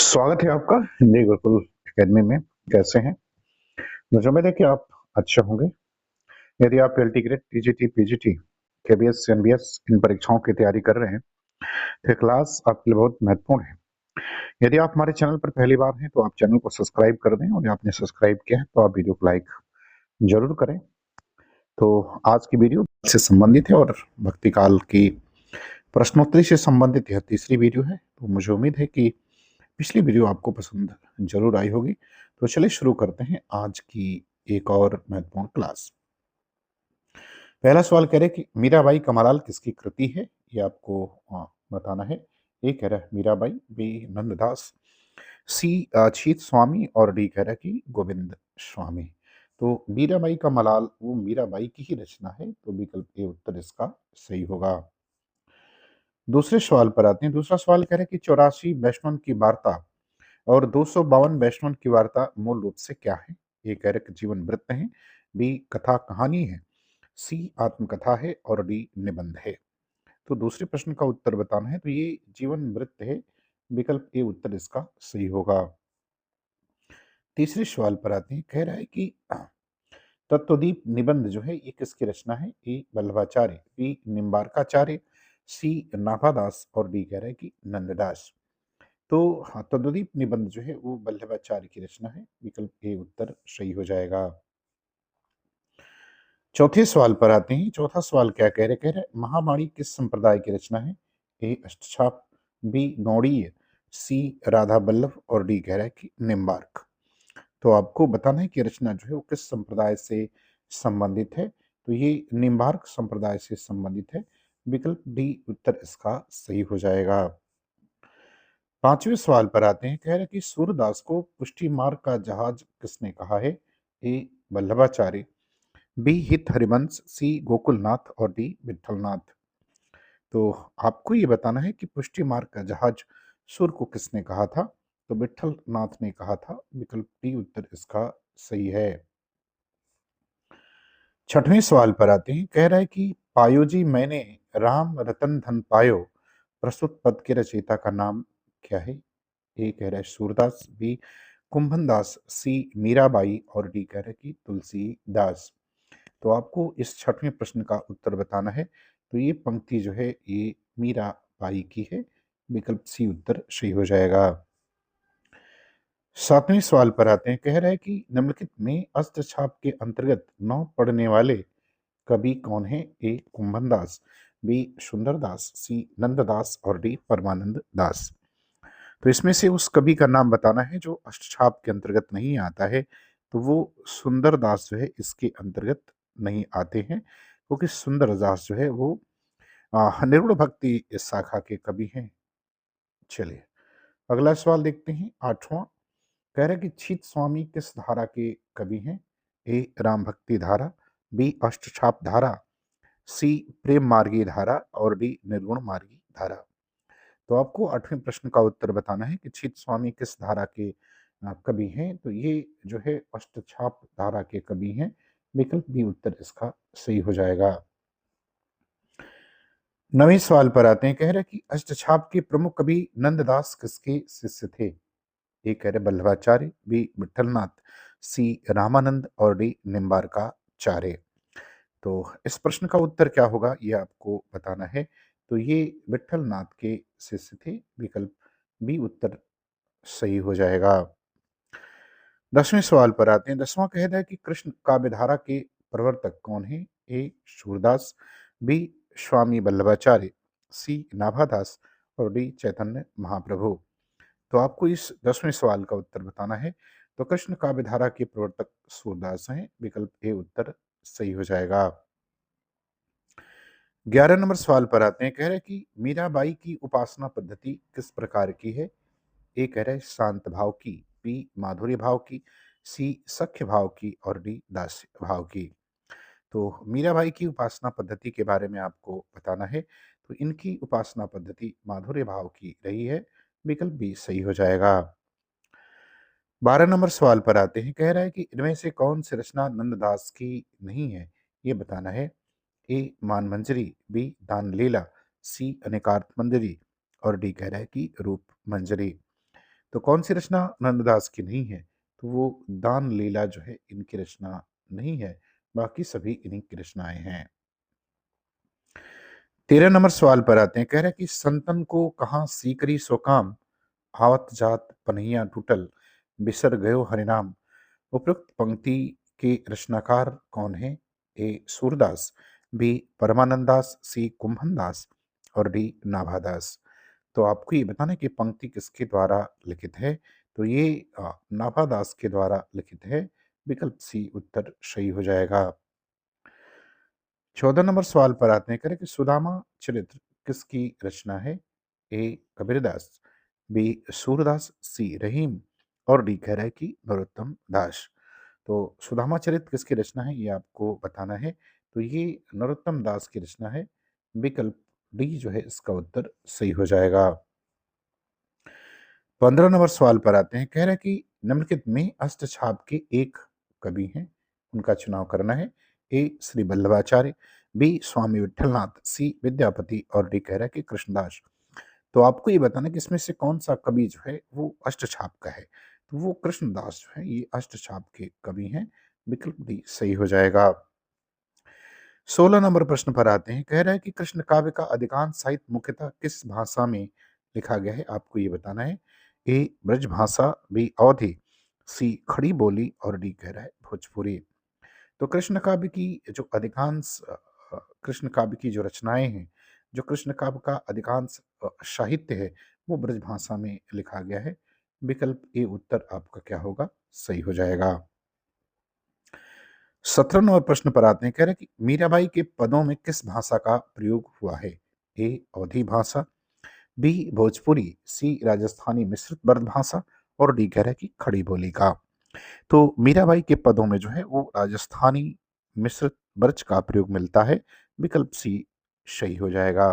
स्वागत है आपका हिंदी गुरुकुल एकेडमी में। कैसे हैं? मुझे उम्मीद है कि आप अच्छे होंगे। यदि आप LT grade, TGT, PGT, KBS, NBS इन परीक्षाओं की तैयारी कर रहे हैं तो ये क्लास आपके लिए बहुत महत्वपूर्ण है। यदि आप हमारे चैनल पर पहली बार हैं तो आप चैनल को सब्सक्राइब कर दें, और यदि आपने सब्सक्राइब किया है तो आप वीडियो को लाइक जरूर करें। तो आज की वीडियो से संबंधित है और भक्ति काल की प्रश्नोत्तरी से संबंधित यह तीसरी वीडियो है। तो मुझे उम्मीद है कि पिछली वीडियो आपको पसंद जरूर आई होगी। तो चलिए शुरू करते हैं आज की एक और महत्वपूर्ण क्लास। पहला सवाल कह रहे कि मीराबाई का मलाल किसकी कृति है, ये आपको बताना है। ए कह रहा है मीराबाई, बी नंददास, सी अछीत स्वामी, और डी कह रहा है कि गोविंद स्वामी। तो मीराबाई का मलाल वो मीराबाई की ही रचना है, तो विकल्प ए उत्तर इसका सही होगा। दूसरे सवाल पर आते हैं। दूसरा सवाल कह रहे हैं कि 84 वैष्णव की वार्ता और 252 वैष्णव की वार्ता मूल रूप से क्या है। ए कह रहे कि जीवन वृत्त है, बी कथा कहानी है, सी आत्मकथा है, और डी निबंध है। तो दूसरे प्रश्न का उत्तर बताना है, तो ये जीवन वृत्त है, विकल्प ए उत्तर इसका सही होगा। तीसरे सवाल पर आते हैं। कह रहा है कि तत्वदीप निबंध जो है ये किसकी रचना है। ए वल्लभाचार्य, बी निम्बार्काचार्य, सी नाभादास, और डी कह रहा है कि नंददास। तो हाँ, तद्वीप निबंध जो है वो वल्लभाचार्य की रचना है, विकल्प ए उत्तर सही हो जाएगा। चौथे सवाल पर आते हैं। चौथा सवाल क्या कह रहे महावाणी किस संप्रदाय की रचना है। ए अष्टछाप, बी नौड़ीय, सी राधा वल्लभ, और डी कह रहा है कि निम्बार्क। तो आपको बताना है कि रचना जो है वो किस संप्रदाय से संबंधित है। तो ये निम्बार्क संप्रदाय से संबंधित है, विकल्प डी उत्तर इसका सही हो जाएगा। पांचवें सवाल पर आते हैं। कह रहे कि सूरदास को पुष्टि मार्ग का जहाज किसने कहा है। ए वल्लभाचार्य, बी हित हरिवंश, सी गोकुलनाथ, और डी विठलनाथ। तो आपको ये बताना है कि पुष्टि मार्ग का जहाज सूर को किसने कहा था। तो विठलनाथ ने कहा था, विकल्प डी उत्तर इसका सही है। छठवें सवाल पर आते हैं। कह रहा है कि पायो जी मैंने राम रतन धन पायो प्रस्तुत पद के रचयिता का नाम क्या है। ए कह रहा है सूरदास, बी कुंभन दास, सी मीराबाई, और डी कह रहा है कि तुलसीदास। तो आपको इस छठवें प्रश्न का उत्तर बताना है। तो ये पंक्ति जो है ये मीराबाई की है, विकल्प सी उत्तर सही हो जाएगा। सातवें सवाल पर आते हैं। कह रहा है कि निम्नलिखित में अस्त्रछाप के अंतर्गत 9 पढ़ने वाले कवि कौन है। ए कुंभन दास, बी सुंदरदास, सी नंददास, और डी परमानंद दास। तो इसमें से उस कवि का नाम बताना है जो अष्टछाप के अंतर्गत नहीं आता है। तो वो सुंदरदास जो है इसके अंतर्गत नहीं आते हैं, क्योंकि सुंदरदास जो है वो निर्गुण भक्ति इस शाखा के कवि हैं। चलिए अगला सवाल देखते हैं, आठवां। कह रहे कि छीत स्वामी किस धारा के कवि हैं। ए राम भक्ति धारा, बी अष्टछाप धारा, सी प्रेम मार्गी धारा, और डी निर्गुण मार्गी धारा। तो आपको आठवें प्रश्न का उत्तर बताना है कि छीत स्वामी किस धारा के कवि हैं। तो ये जो है अष्टछाप धारा के कवि हैं, विकल्प बी उत्तर इसका सही हो जाएगा। नवें सवाल पर आते हैं। कह रहे कि अष्टछाप के प्रमुख कवि नंददास किसके शिष्य थे। ए कह रहे वल्लभाचार्य, बी विठलनाथ, सी रामानंद, और डी निम्बार्काचार्य। तो इस प्रश्न का उत्तर क्या होगा ये आपको बताना है। तो ये विठलनाथ के शिष्य थे, विकल्प बी उत्तर सही हो जाएगा। 10वें सवाल पर आते हैं। 10वां कहता है कि कृष्ण काव्यधारा के प्रवर्तक कौन है। ए सूरदास, बी स्वामी वल्लभाचार्य, सी नाभादास, और डी चैतन्य महाप्रभु। तो आपको इस 10वें सवाल का उत्तर बताना है। तो कृष्ण काव्यधारा के प्रवर्तक सूरदास हैं, विकल्प ए उत्तर सही हो जाएगा। 11 नंबर सवाल पर आते हैं। कह रहे हैं कि मीराबाई की उपासना पद्धति किस प्रकार की है। ए कह रहे हैं शांत भाव की, बी माधुर्य भाव की, सी सख्य भाव की, और डी दास्य भाव की। तो मीराबाई की उपासना पद्धति के बारे में आपको बताना है। तो इनकी उपासना पद्धति माधुर्य भाव की रही है, विकल्प बी सही हो जाएगा। 12 नंबर सवाल पर आते हैं। कह रहा है कि इनमें से कौन सी रचना नंददास की नहीं है, ये बताना है। ए मानमंजरी, बी दान लीला, सी अनेकार्थ मंजरी, और डी कह रहा है कि रूप मंजरी। तो कौन सी रचना नंददास की नहीं है? तो वो दान लीला जो है इनकी रचना नहीं है, बाकी सभी इन्हीं की रचनाएं हैं। 13 नंबर सवाल पर आते हैं, कह रहे हैं कि संतन को कहाँ सीकरी सो काम, आवत जात पनहिया टूटल, बिसर गयो हरिनाम। उपरोक्त पंक्ति के रचनाकार कौन है? ए सूरदास, बी परमानंदास, सी कुंभनदास और डी नाभादास। तो आपको ये बताना है कि पंक्ति किसके द्वारा लिखित है। तो ये नाभादास के द्वारा लिखित है। विकल्प सी उत्तर सही हो जाएगा। 14 नंबर सवाल पर आते हैं, करें कि सुदामा चरित्र किसकी रचना है? ए कबीरदास, बी सूरदास, सी रहीम और डी कह रहा है कि नरोत्तम दास। तो सुदामा चरित्र किसकी रचना है ये आपको बताना है। तो ये नरोत्तम दास की रचना है। विकल्प डी जो है इसका उत्तर सही हो जाएगा। 15 नंबर सवाल पर आते हैं, कह रहा है कि निम्नलिखित में अष्टछाप के एक कवि हैं, उनका चुनाव करना है। ए श्री वल्लभाचार्य, बी स्वामी विठलनाथ, सी विद्यापति और डी कह रहा है कि कृष्णदास। तो आपको ये बताना है कि इसमें से कौन सा कवि जो है वो अष्टछाप का है। तो वो कृष्णदास जो है ये अष्टछाप के कवि हैं। विकल्प डी सही हो जाएगा। 16 नंबर प्रश्न पर आते हैं, कह रहा है कि कृष्ण काव्य का अधिकांश साहित्य मुख्यतः किस भाषा में लिखा गया है, आपको ये बताना है। ए ब्रज भाषा, बी अवधी, सी खड़ी बोली और डी कह रहा है भोजपुरी। तो कृष्ण काव्य की जो अधिकांश कृष्ण काव्य की जो रचनाएं हैं, जो कृष्ण काव्य का अधिकांश साहित्य है वो ब्रज भाषा में लिखा गया है। विकल्प ए उत्तर आपका क्या होगा, सही हो जाएगा। 17 नंबर प्रश्न पर आते हैं, कह रहे हैं कि मीराबाई के पदों में किस भाषा का प्रयोग हुआ है? ए अवधी भाषा, बी भोजपुरी, सी राजस्थानी मिश्रित ब्रज भाषा और डी कह रहा है कि खड़ी बोली का। तो मीराबाई के पदों में जो है वो राजस्थानी मिश्रित ब्रज का प्रयोग मिलता है। विकल्प सी सही हो जाएगा।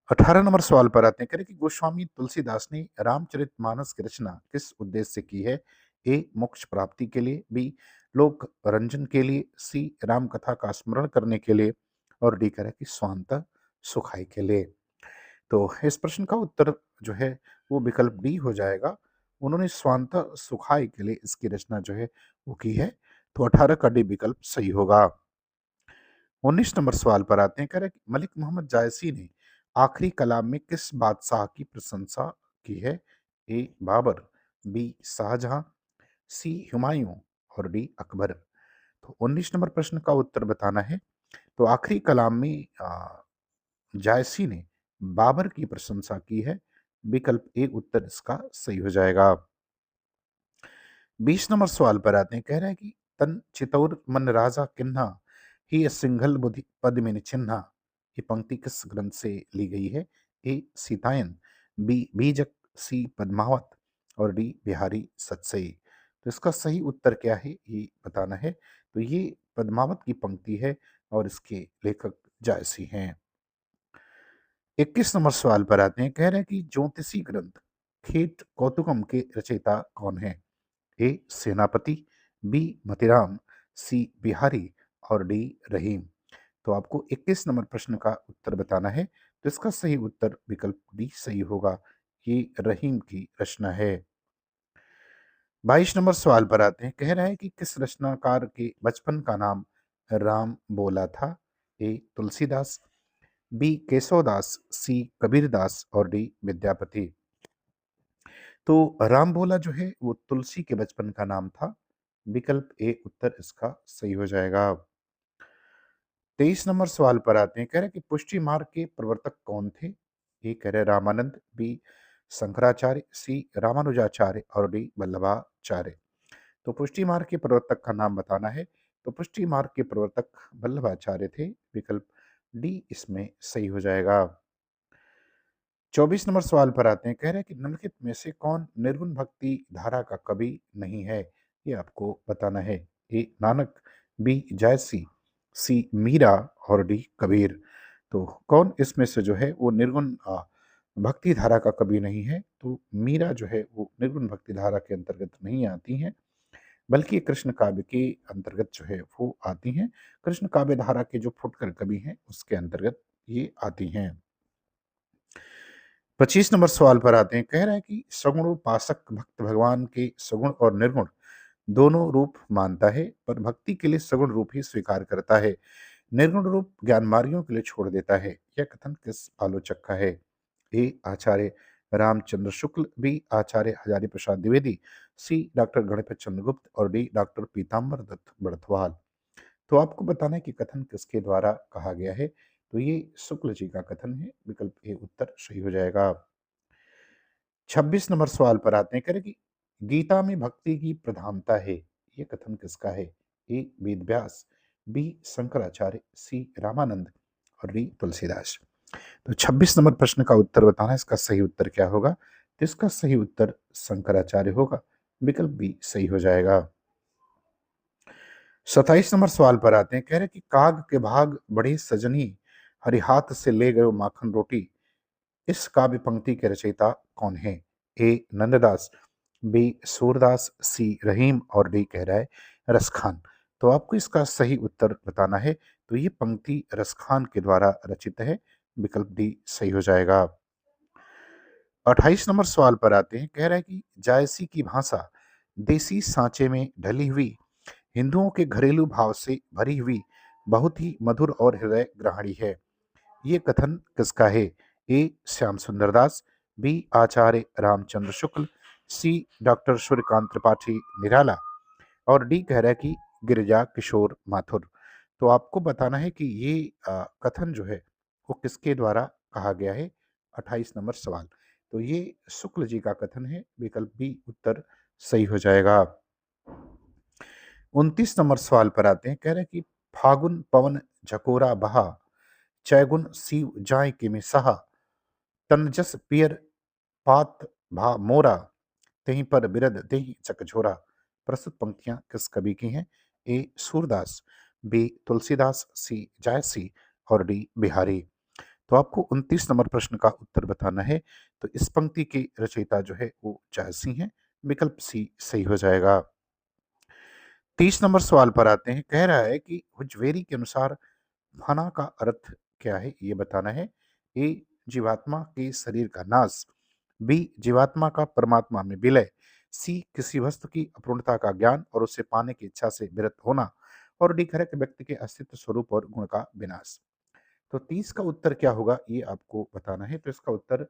18 नंबर सवाल पर आते हैं, कह रहे कि गोस्वामी तुलसीदास ने रामचरितमानस की रचना किस उद्देश्य से की है? ए मोक्ष प्राप्ति के लिए, बी लोक रंजन के लिए, सी राम कथा का स्मरण करने के लिए और डी कह रहा है कि स्वांत सुखाई के लिए। तो इस प्रश्न का उत्तर जो है वो विकल्प डी हो जाएगा। उन्होंने स्वांत सुखाई के लिए इसकी रचना जो है वो की है। तो 18 का डी विकल्प सही होगा। 19 नंबर सवाल पर आते हैं, कह रहे हैं कि मलिक मोहम्मद जायसी ने आखिरी कलाम में किस बादशाह की प्रशंसा की है? ए बाबर, बी शाहजहां, सी हुमायूं और डी अकबर। तो 19 नंबर प्रश्न का उत्तर बताना है। तो आखिरी कलाम में जायसी ने बाबर की प्रशंसा की है। विकल्प ए उत्तर इसका सही हो जाएगा। 20 नंबर सवाल पर आते हैं, कह रहे हैं कि तन चितौर मन राजा किन्हा ही सिंघल बुद्धि पद्मिनी चिन्हा। ये पंक्ति किस ग्रंथ से ली गई है? ए सीतायन, बी बीजक, सी पद्मावत और डी बिहारी सतसई। तो इसका सही उत्तर क्या है ये बताना है। तो ये पद्मावत की पंक्ति है और इसके लेखक जायसी हैं। 21 नंबर सवाल पर आते हैं, कह रहे हैं कि ज्योतिषी ग्रंथ खेट कौतुकम के रचयिता कौन है? ए सेनापति, बी मतिराम, सी बिहारी और डी रहीम। तो आपको 21 नंबर प्रश्न का उत्तर बताना है। तो इसका सही उत्तर विकल्प डी सही होगा। ये रहीम की रचना है। 22 नंबर सवाल पर आते हैं, कह रहा है कि किस रचनाकार के बचपन का नाम राम बोला था? ए तुलसीदास, बी केशवदास, सी कबीरदास और डी विद्यापति। तो राम भोला जो है वो तुलसी के बचपन का नाम था। विकल्प ए उत्तर इसका सही हो जाएगा। 23 नंबर सवाल पर आते हैं, कह रहे हैं कि पुष्टि मार्ग के प्रवर्तक कौन थे? ए कह रहे रामानंद, बी शंकराचार्य, सी रामानुजाचार्य और डी वल्लभाचार्य। तो पुष्टि मार्ग के प्रवर्तक का नाम बताना है। तो पुष्टि मार्ग के प्रवर्तक वल्लभाचार्य थे। विकल्प डी इसमें सही हो जाएगा। 24 नंबर सवाल पर आते हैं, कह रहे हैं कि निम्नलिखित में से कौन निर्गुण भक्ति धारा का कवि नहीं है? ये आपको बताना है। ए नानक, बी जायसी, सी मीरा और डी कबीर। तो कौन इसमें से जो है वो निर्गुण भक्ति धारा का कवि नहीं है? तो मीरा जो है वो निर्गुण भक्ति धारा के अंतर्गत नहीं आती हैं, बल्कि कृष्ण काव्य के अंतर्गत जो है वो आती हैं। कृष्ण काव्य धारा के जो फुटकर कवि हैं उसके अंतर्गत ये आती हैं। 25 नंबर सवाल पर आते हैं। कह रहा है कि सगुण उपासक भक्त भगवान के सगुण और निर्गुण दोनों रूप मानता है, पर भक्ति के लिए सगुण रूप ही स्वीकार करता है। निर्गुण रूप ज्ञान मार्गियों के लिए छोड़ देता है। यह कथन किस आलोचक का है? ए आचार्य रामचंद्र शुक्ल, बी आचार्य हजारी प्रसाद द्विवेदी, सी डॉक्टर गणपत चंद्र गुप्त और डी डॉक्टर पीताम्बर दत्त बड़थवाल। तो आपको बताना है कि कथन किसके द्वारा कहा गया है। तो ये शुक्ल जी का कथन है। विकल्प ए उत्तर सही हो जाएगा। 26 नंबर सवाल पर आते हैं। कह रहे कि गीता में भक्ति की प्रधानता है। ये कथन किसका है? ए वेद व्यास, बी शंकराचार्य, सी रामानंद और डी तुलसीदास। तो 26 नंबर प्रश्न का उत्तर बताना है, इसका सही उत्तर क्या होगा? तो इसका सही उत्तर शंकराचार्य होगा। विकल्प बी सही हो जाएगा। 27 नंबर सवाल पर आते हैं। कह रहे कि काग के भाग बड़े सजनी, हरि हाथ से ले गयो माखन रोटी। इस काव्य पंक्ति के रचयिता कौन है? ए नंददास, बी सूरदास, सी रहीम और डी कह रहा है रसखान। तो आपको इसका सही उत्तर बताना है। तो ये पंक्ति रसखान के द्वारा रचित है। विकल्प डी सही हो जाएगा। 28 नंबर सवाल पर आते हैं। कह रहा है कि जायसी की भाषा देसी सांचे में ढली हुई, हिंदुओं के घरेलू भाव से भरी हुई, बहुत ही मधुर और हृदय ग्रहणी है। ये कथन किसका है? ए श्याम सुंदर दास, बी आचार्य रामचंद्र शुक्ल, सी डॉक्टर सूर्यकांत त्रिपाठी निराला और डी कह रहा है कि गिरिजा किशोर माथुर। तो आपको बताना है कि ये कथन जो है वो किसके द्वारा कहा गया है। 28 नंबर सवाल। तो ये शुक्ल जी का कथन है। विकल्प बी उत्तर सही हो जाएगा। 29 नंबर सवाल पर आते हैं। कह रहे हैं कि फागुन पवन झकोरा बहा, चैगुन सीव जाय के में सहा, तन जस पियर पात भा मोरा, तेहीं पर बिरद देहि चकझोरा। प्रस्तुत पंक्तियां किस कवि की हैं? ए सूरदास, बी तुलसीदास, सी जायसी और डी बिहारी। तो आपको 29 नंबर प्रश्न का उत्तर बताना है। तो इस पंक्ति के रचयिता जो है वो जायसी हैं। विकल्प सी सही हो जाएगा। 30 नंबर सवाल पर आते हैं। कह रहा है कि हुजवेरी के अनुसार फना का अर्थ क्या है? ये बताना है। ए जीवात्मा के शरीर का नाश, बी जीवात्मा का परमात्मा में विलय, सी किसी वस्तु की अपूर्णता का ज्ञान और उसे पाने की इच्छा से विरत होना और डी करेक्ट व्यक्ति के अस्तित्व स्वरूप और गुण का विनाश। तो 30 का उत्तर क्या होगा ये आपको बताना है। तो इसका उत्तर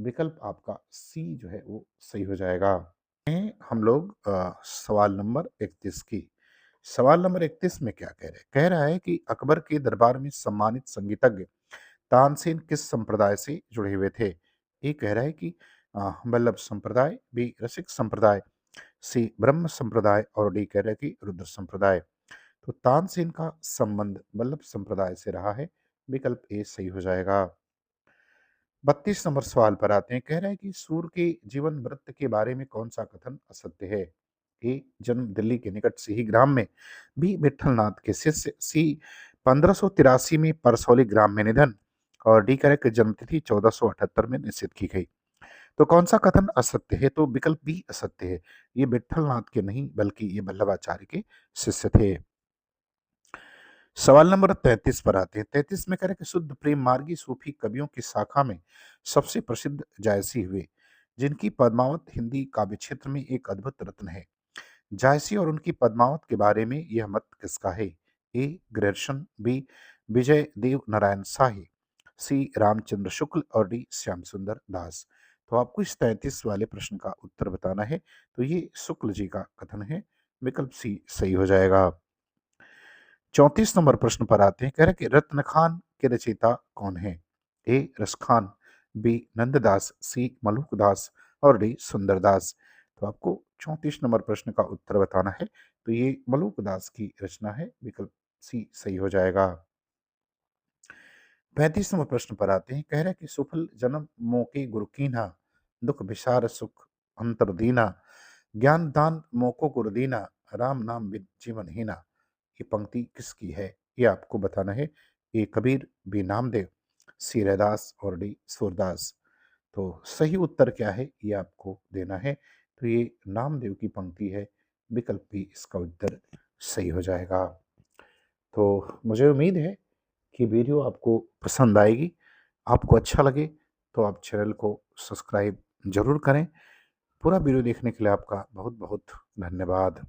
विकल्प आपका सी जो है वो सही हो जाएगा। हम लोग सवाल नंबर 31 की। सवाल नंबर 31 में क्या कह रहे हैं? कह रहा है कि अकबर के दरबार में सम्मानित संगीतज्ञ तानसेन किस संप्रदाय से जुड़े हुए थे? ये कह रहा है कि वल्लभ संप्रदाय, बी रसिक संप्रदाय, सी ब्रह्म संप्रदाय और डी कह रहा है कि रुद्र संप्रदाय। तो तानसेन का संबंध वल्लभ संप्रदाय से रहा है। विकल्प ए सही हो जाएगा। 32 नंबर सवाल पर आते हैं। कह रहे हैं कि सूर के जीवन वृत्त के बारे में कौन सा कथन असत्य है? ए जन्म दिल्ली के निकट से ही ग्राम में, बी विठलनाथ के शिष्य, सी 1583 में परसौली ग्राम में निधन और डी करेक्ट जन्म तिथि 1478 में निश्चित की गई। तो कौन सा कथन असत्य है? तो विकल्प बी असत्य है। ये विठलनाथ के नहीं बल्कि ये वल्लभाचार्य के शिष्य थे। सवाल नंबर 33 पर आते हैं। 33 में कह रहे हैं कि शुद्ध प्रेम मार्गी सूफी कवियों की शाखा में सबसे प्रसिद्ध जायसी हुए, जिनकी पद्मावत हिंदी काव्य क्षेत्र में एक अद्भुत रत्न है। जायसी और उनकी पद्मावत के बारे में यह मत किसका है? ए ग्रेरसन, बी विजय देव नारायण शाही, सी रामचंद्र शुक्ल और डी श्याम सुंदर दास। तो आपको इस 33 वाले प्रश्न का उत्तर बताना है। तो ये शुक्ल जी का कथन है। विकल्प सी सही हो जाएगा। 34 नंबर प्रश्न पर आते हैं। कह रहे हैं कि रत्न खान के रचयिता कौन है? ए रसखान, बी नंददास, सी मलुकदास और डी सुंदरदास। तो आपको 34 नंबर प्रश्न का उत्तर बताना है। तो ये मलुकदास की रचना है। विकल्प सी सही हो जाएगा। 35 नंबर प्रश्न पर आते हैं। कह रहे हैं कि सुफल जन्म मोके गुरु कीन्हा, दुख विसार सुख अंतर दीना, ज्ञान दान मोको गुरु दीना, राम नाम बिन जीवन हीना। ये पंक्ति किसकी है? ये आपको बताना है। ए कबीर, बी नामदेव, सी रैदास और डी सूरदास। तो सही उत्तर क्या है ये आपको देना है। तो ये नामदेव की पंक्ति है। विकल्प भी इसका उत्तर सही हो जाएगा। तो मुझे उम्मीद है कि वीडियो आपको पसंद आएगी, आपको अच्छा लगे। तो आप चैनल को सब्सक्राइब ज़रूर करें। पूरा वीडियो देखने के लिए आपका बहुत बहुत धन्यवाद।